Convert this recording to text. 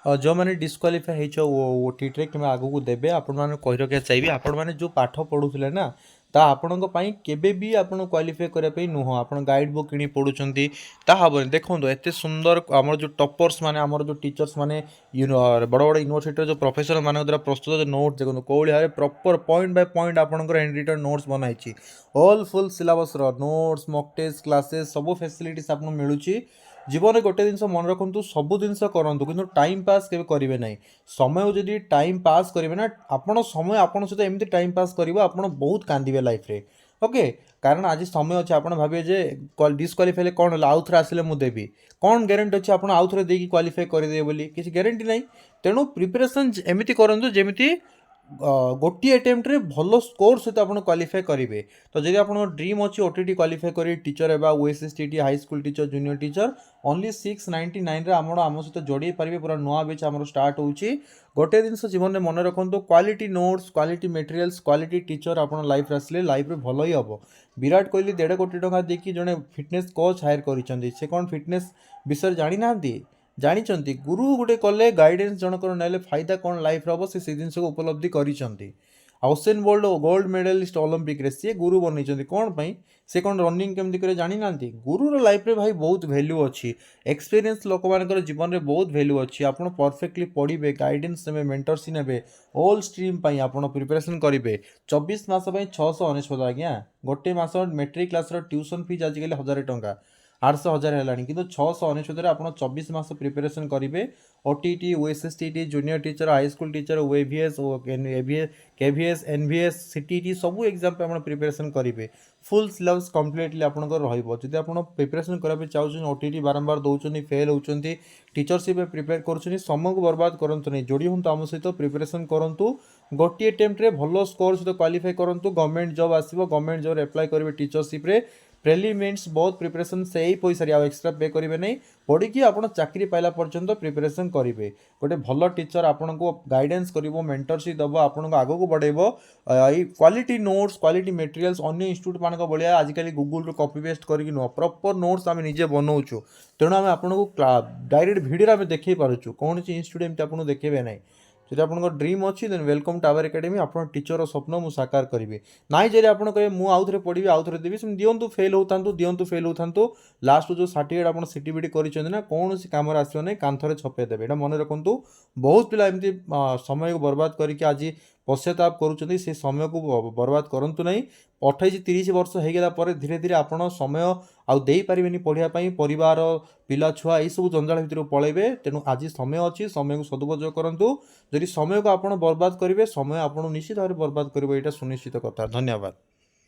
जो मैंने डिस्क्वालीफाई हो ओटीटी कि आगू देवे आपण मैंने कही रखा चाहिए आपण मैंने जो पाठ पढ़ुले ना ता आपण केबे भी आपण क्वालिफाई करने नुह आप गाइड बुक कि पढ़ुं ता हेनी देखो एत सुंदर आम जो टॉपर्स माने आमर जो टीचर्स माने बड़ बड़ यूनिवर्सिटी जो प्रोफेसर मान द्वारा प्रस्तुत जो नोट्स देखो कौन भाव प्रॉपर पॉइंट बाय पॉइंट आपंकर हैंड रिटन नोट्स बनाई all full syllabus notes mock test classes सब फैसिलिटीज आपको मिलूँ जीवन गोटे जिन मन रखु सब जिन करूँ कि टाइम पास के करेंगे ना समय जदि टाइम पास करेंगे ना आपण समय आपण सहित एमती टाइम पास कर बहुत कांदे लाइफ रे ओके कारण आज समय अच्छे आप भावे जे डिस्क्वालीफाई कौन आउ थे आसिले मुझे देवी कौन ग्यारंटी अच्छे आप आउ थे देखिए क्वालिफाई करदे बोली किसी ग्यारंटी ना तेणु प्रिपरेशन एमती करूँ जमी गोटे अटेम्प्ट रे भल स्कोर सहित आप क्वालिफाई करेंगे तो जब आप ड्रीम अच्छी ओटीटी क्वालिफाई कर टीचर एवं OSSTT high school teacher junior teacher only 699 आम सहित जोड़े पारे पूरा नुआ बेच आम स्टार्ट होची गोटे दिन जीवन में मन रखु quality notes quality materials quality teacher आप लाइफ आसिले लाइफ रे भल ही हम विराट कोहली 1.5 कोटी टका देकी जड़े फिटनेस कोच हायर कर कौन फिटनेस विषय जानी ना जानी गुरु गोटे कले गाइडेंस जनकर ना फायदा कौन लाइफ हम से जिन को उपलब्धि कर Usain Bolt gold medallist Olympic रे सी गुरु बनी कौन पाई से कौन रनिंग केमती करे जानी ना गुरुर लाइफ रे भाई बहुत वैल्यू अच्छी एक्सपीरियंस लोक मान जीवन में बहुत वैल्यू अच्छी आप परफेक्टली पढ़े गाइडेंस ने मेंटरसी ने ऑल स्ट्रीम आप प्रिपरेशन करेंगे 24 मास 699 आज्ञा गोटे मस मेट्रिक क्लास ट्यूशन फीस आजिकल 1000 टंका 800,000 है कि 699 आप 24 मास प्रिपरेशन करेंगे OTT OSSTT junior teacher high school teacher OAVS KVS NVS CTT सब एग्जाम पे आप प्रिपरेशन करेंगे फुल सिलेबस कम्प्लीटली आपंकर रही आप प्रिपरेशन करने चाहते ओटीटी बारंबार दौरान फेल होती टीचरशिप प्रिपेयर कर समय को बर्बाद करूँ नहीं जोड़ी हूँ आम सहित प्रिपरेशन करूँ गोटे अटेम्प्ट रे भल स्कोर सहित क्वालिफाई करूँ गवर्नमेंट जॉब आसो गवर्नमेंट जॉब एप्लाई करेंगे टीचरशिप रे प्रेलिमेंट्स बहुत प्रिपरेशन से ही पैसा आउ एक्सट्रा पे करेंगे नहीं पढ़ी आप चाकरी पाइला पर्यंत प्रिपरेशन करेंगे गोटे भल टीचर आपन को गाइडेंस कर मेंटरशिप दब आपन को आगक बढ़ेब क्वालिटी नोट्स क्वालिटी मटेरियल्स अन्य इंस्टीट्यूट मान भाया आजिकल गूगल कॉपी पेस्ट करके नुह प्रॉपर नोट्स आम निजे बनाऊँ तेणु आम आपको डायरेक्ट वीडियो आम देखी पार्चु कौन इंस्टीट्यूट एमती आपको देखेबे ना जब आप ड्रीम अच्छी then welcome to our academy आप टीचर स्वप्न मुझे साकार करी ना जब आप कहे मुझे आउ थे पढ़ी आउ थे देवी दिंतु फेल होता दिंतु फेल होता लास्ट जो सर्टिफिकेट आप सीटीबीटी कर कौन कम आसो ना कांथरे छपेदेवे यहाँ मन रखु बहुत पिला एमती समय को बर्बाद करके आज पश्चाताप करुँच से समय को बर्बाद करूँ ना 28-30 वर्ष हो गला धीरे धीरे आप समय आउे पारे पढ़ाई परिवार पिला छुआ यही सब जंजाल भितर पलैबे तेणु आज समय अच्छी समय को सदुपयोग करूँ जदि समय को आप बर्बाद करेंगे समय आपको निश्चित भाव बर्बाद कर सुनिश्चित कथा धन्यवाद।